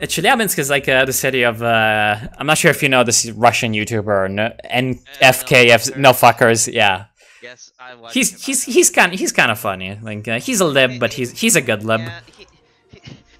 Chelyabinsk is like the city of I'm not sure if you know this Russian YouTuber NFKF no fuckers. Yeah. Yes, I watch. He's kind of funny. Like he's a lib, but he's a good lib. Yeah,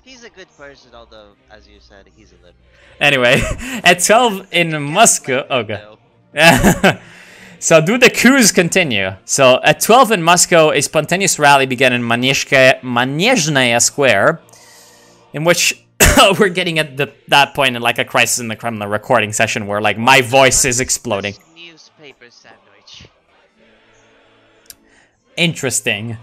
he's a good person, although as you said, he's a lib. Anyway, at 12 in Moscow. Oh god. So do the coups continue? So at 12 in Moscow, a spontaneous rally began in Manezhnaya Square, in which we're getting at that point in like a crisis in the Kremlin recording session where like my voice is exploding. Newspaper sandwich. Interesting.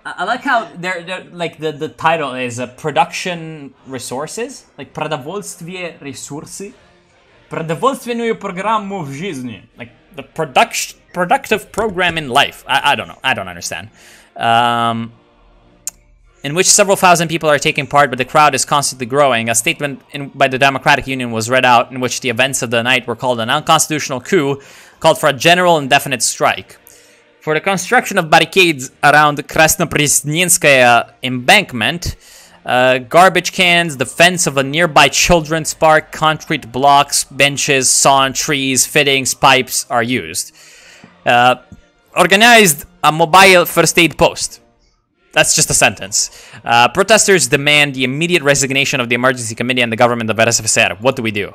I like how they're like the title is production resources, like продовольствие ресурсы, продовольственную программу в жизни, like the productive program in life. I don't know. I don't understand. In which several thousand people are taking part, but the crowd is constantly growing. A statement by the Democratic Union was read out in which the events of the night were called an unconstitutional coup, called for a general indefinite strike. For the construction of barricades around the Krasnoprezhnenskaya embankment, garbage cans, the fence of a nearby children's park, concrete blocks, benches, sawn trees, fittings, pipes are used. Organized a mobile first aid post. That's just a sentence. Protesters demand the immediate resignation of the emergency committee and the government of RSFSR. What do we do?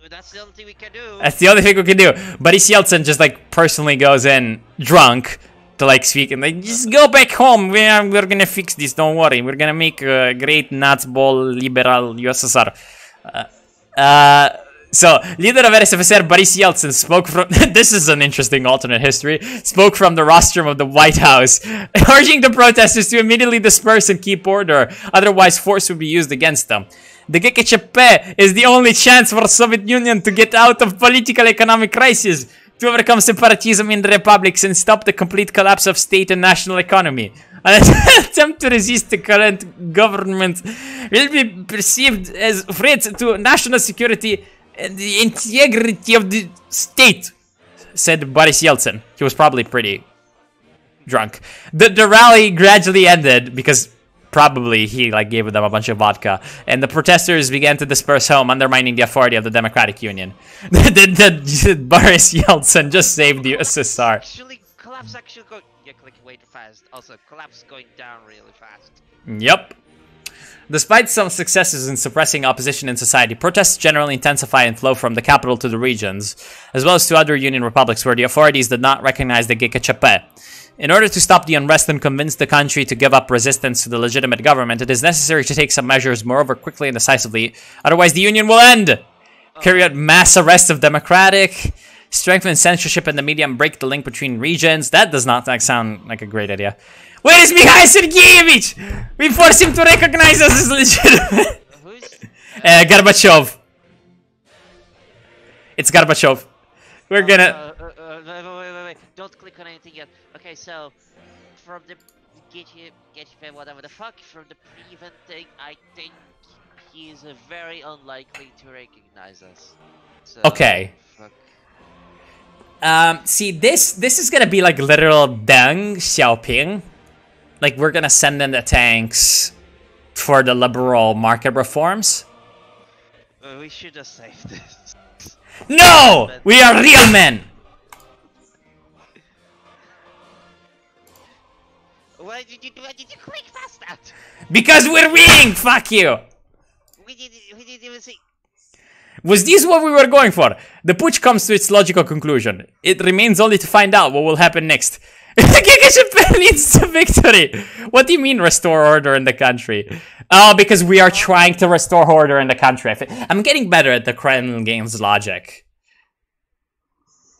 That's the only thing we can do. That's the only thing we can do. Boris Yeltsin just like personally goes in drunk to like speak and like, just go back home. We're gonna fix this. Don't worry. We're gonna make a great Nazbol liberal USSR. So, leader of RSFSR Boris Yeltsin spoke from... this is an interesting alternate history. Spoke from the rostrum of the White House, urging the protesters to immediately disperse and keep order. Otherwise, force would be used against them. The GKCHP is the only chance for the Soviet Union to get out of political economic crisis, to overcome separatism in the republics and stop the complete collapse of state and national economy. An attempt to resist the current government will be perceived as threat to national security and the integrity of the state, said Boris Yeltsin. He was probably pretty drunk. The rally gradually ended because probably he like gave them a bunch of vodka, and the protesters began to disperse home, undermining the authority of the Democratic Union. Boris Yeltsin just saved the USSR. Actually, collapse actually going. You're clicking way too fast. Also, collapse going down really fast. Yep. Despite some successes in suppressing opposition in society, protests generally intensify and flow from the capital to the regions, as well as to other Union republics where the authorities did not recognize the GKCHP. In order to stop the unrest and convince the country to give up resistance to the legitimate government, it is necessary to take some measures moreover quickly and decisively, otherwise the Union will end! Carry out mass arrests of democratic, strengthen censorship in the media, and break the link between regions. That does not sound like a great idea. Where is Mikhail Sergeyevich? We force him to recognize us as legitimate. Gorbachev. It's Gorbachev. We're gonna... Wait. Don't click on anything yet. Okay, so... From the... GTP, whatever the fuck, from the prevent thing, I think he is very unlikely to recognize us. So, okay. Fuck. See, this is gonna be like literal Deng Xiaoping. Like, we're gonna send in the tanks for the liberal market reforms. We should have saved this. No! We are real men! Why did you click past that? Because we're winning! Fuck you! We didn't even see. Was this what we were going for? The putsch comes to its logical conclusion. It remains only to find out what will happen next. GKCHP leads to victory! What do you mean restore order in the country? Oh, because we are trying to restore order in the country. I'm getting better at the Kremlin game's logic.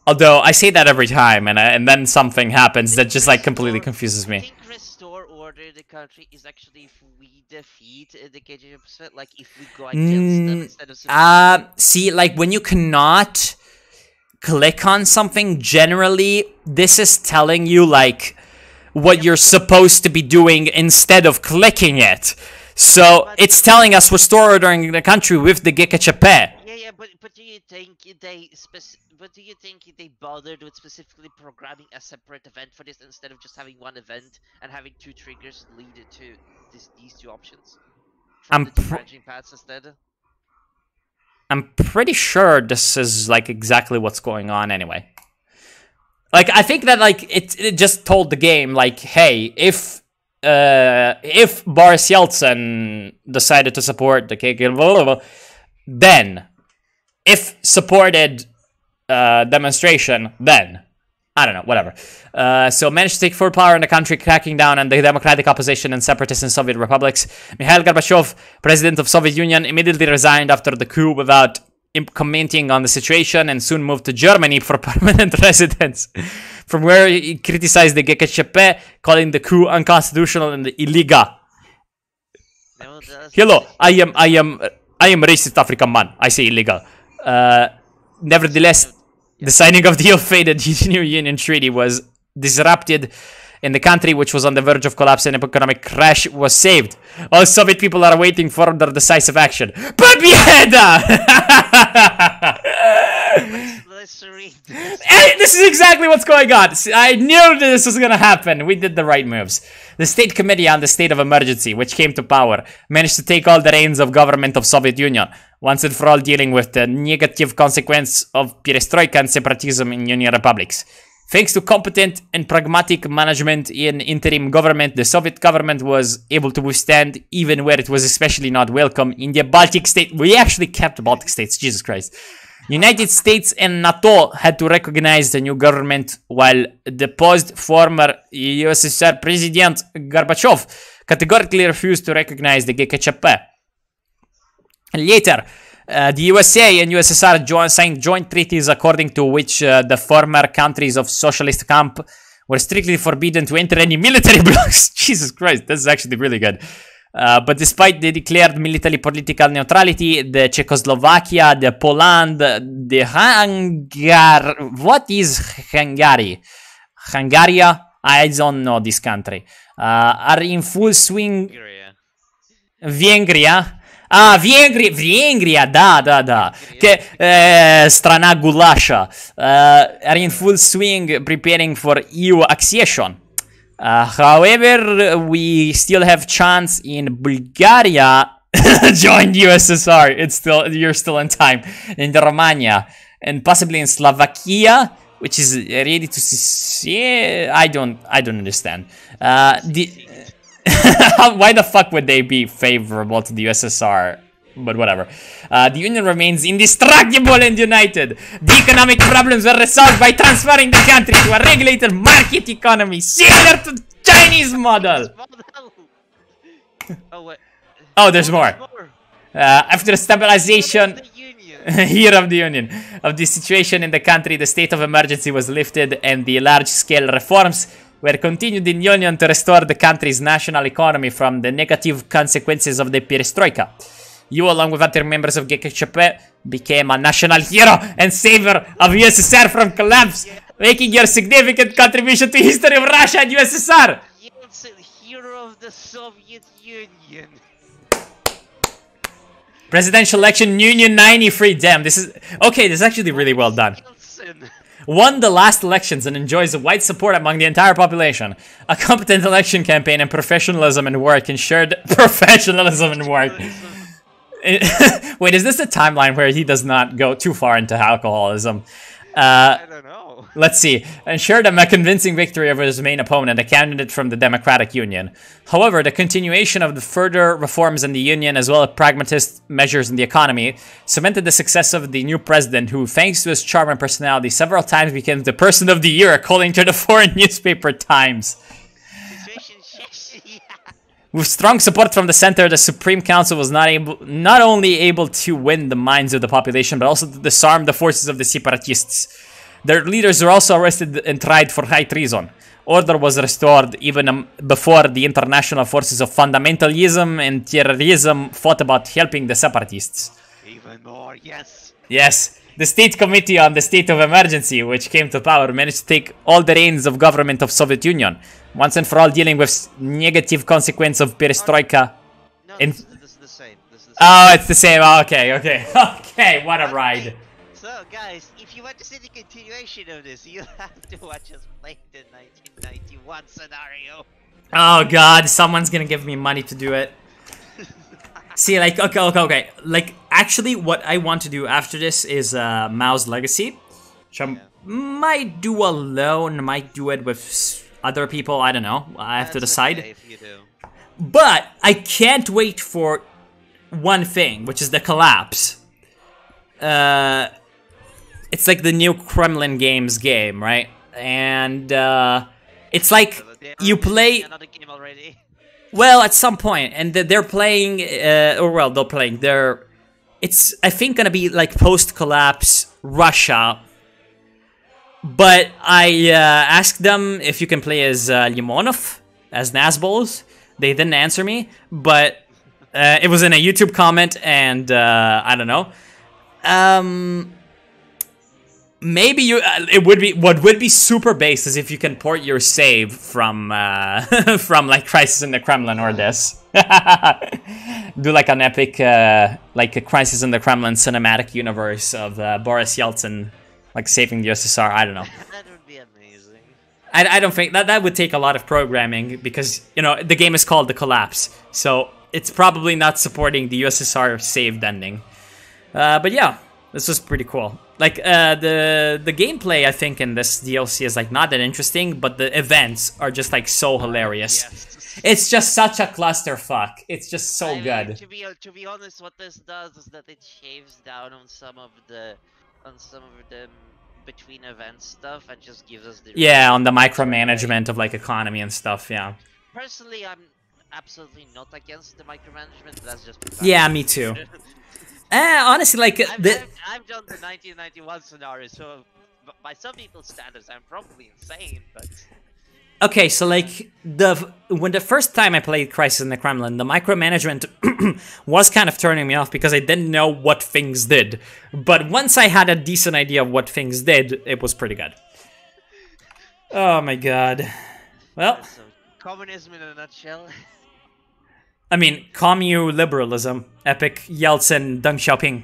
Although, I say that every time, and then something happens that just like completely confuses me. I think restore order in the country is actually if we defeat the KGB, like if we go against them instead of... see, like when you cannot click on something, generally, this is telling you like what you're supposed to be doing instead of clicking it. So, it's telling us restore order in the country with the GKCHP. Yeah, yeah, but do you think they bothered with specifically programming a separate event for this instead of just having one event and having two triggers lead it to these two options from the two branching paths instead? I'm pretty sure this is like exactly what's going on anyway. Like, I think that like it just told the game like, hey, if Boris Yeltsin decided to support the KKK, then if supported demonstration, then I don't know, whatever. So managed to take full power in the country, cracking down on the democratic opposition and separatists in Soviet republics. Mikhail Gorbachev, president of Soviet Union, immediately resigned after the coup without commenting on the situation and soon moved to Germany for permanent residence, from where he criticized the GKCP, calling the coup unconstitutional and illegal. Hello, I am racist African man. I say illegal. Nevertheless, the signing of the ill-fated New Union Treaty was disrupted in the country, which was on the verge of collapse and economic crash, was saved. All Soviet people are waiting for their decisive action. Победа! Let's read this. Hey, this is exactly what's going on. I knew this was going to happen. We did the right moves. The State Committee on the State of Emergency, which came to power, managed to take all the reins of government of Soviet Union, once and for all dealing with the negative consequence of perestroika and separatism in Union republics. Thanks to competent and pragmatic management in interim government, the Soviet government was able to withstand even where it was especially not welcome in the Baltic states. We actually kept the Baltic states, Jesus Christ. United States and NATO had to recognize the new government, while deposed former USSR President Gorbachev categorically refused to recognize the GKCP. Later, the USA and USSR signed joint treaties according to which the former countries of socialist camp were strictly forbidden to enter any military blocs. Jesus Christ, this is actually really good. But despite the declared military political neutrality, the Czechoslovakia, the Poland, the Hungary... What is Hungary? Hungary? I don't know this country. Are in full swing... Венгрия. Венгрия, да. Страна гулаша. Are in full swing preparing for EU accession. However, we still have chance in Bulgaria join USSR. You're still in time. In Romania and possibly in Slovakia, which is ready to see. I don't understand. Why the fuck would they be favorable to the USSR? But whatever. The Union remains indestructible and united. The economic problems were resolved by transferring the country to a regulated market economy similar to the Chinese model. Oh, there's more. After stabilization year of the Union of the situation in the country, the state of emergency was lifted and the large-scale reforms were continued in Union to restore the country's national economy from the negative consequences of the perestroika. You, along with other members of GKCP, became a national hero and savior of USSR from collapse, making your significant contribution to the history of Russia and USSR. Yeltsin, hero of the Soviet Union. Presidential election, Union 93. Damn, this is... Okay, this is actually really well done. Yeltsin. Won the last elections and enjoys wide support among the entire population. A competent election campaign and professionalism in work ensured professionalism in work. Wait, is this a timeline where he does not go too far into alcoholism? I don't know. Let's see. Ensured a convincing victory over his main opponent, a candidate from the Democratic Union. However, the continuation of the further reforms in the Union, as well as pragmatist measures in the economy, cemented the success of the new president, who, thanks to his charm and personality, several times became the person of the year, according to the foreign newspaper Times. With strong support from the center, the Supreme Council was not only able to win the minds of the population, but also to disarm the forces of the separatists. Their leaders were also arrested and tried for high treason. Order was restored even before the international forces of fundamentalism and terrorism fought about helping the separatists. Even more, yes. Yes. The State Committee on the State of Emergency, which came to power, managed to take all the reins of government of Soviet Union, once and for all dealing with negative consequence of perestroika. No, this is the same. Oh, it's the same. Okay, okay, okay. What a ride. So, guys, if you want to see the continuation of this, you have to watch us play the 1991 scenario. Oh God, someone's gonna give me money to do it. See, like, okay. Like, actually, what I want to do after this is Mao's Legacy, which I might do alone, might do it with other people. I don't know. I have to decide. Okay if you do. But I can't wait for one thing, which is the collapse. It's like the new Kremlin Games game, right? And it's like you play. Another game already. Well, at some point, and they're playing, or well, they're playing. It's I think gonna be like post-collapse Russia. But I asked them if you can play as Limonov, as Nazbols. They didn't answer me, but it was in a YouTube comment, and I don't know. Maybe it would be what would be super base is if you can port your save from from like Crisis in the Kremlin or this. Do like an epic like a Crisis in the Kremlin cinematic universe of Boris Yeltsin like saving the USSR. I don't know. That would be amazing. I don't think that would take a lot of programming because you know the game is called The Collapse, so it's probably not supporting the USSR saved ending. But yeah, this was pretty cool. Like, the gameplay, I think, in this DLC is, like, not that interesting, but the events are just, like, so hilarious. Yes. It's just such a clusterfuck. It's just so I mean, good. to be honest, what this does is that it shaves down on some of the between event stuff and just gives us the Yeah, on the micromanagement of, like, economy and stuff, yeah. Personally, I'm absolutely not against the micromanagement. That's just Yeah, me too. Honestly, like I've done the 1991 scenario, so by some people's standards, I'm probably insane. But okay, so like when the first time I played Crisis in the Kremlin, the micromanagement was kind of turning me off because I didn't know what things did. But once I had a decent idea of what things did, it was pretty good. Oh my god. Well, so, communism in a nutshell. I mean, commu liberalism, epic Yeltsin, Deng Xiaoping.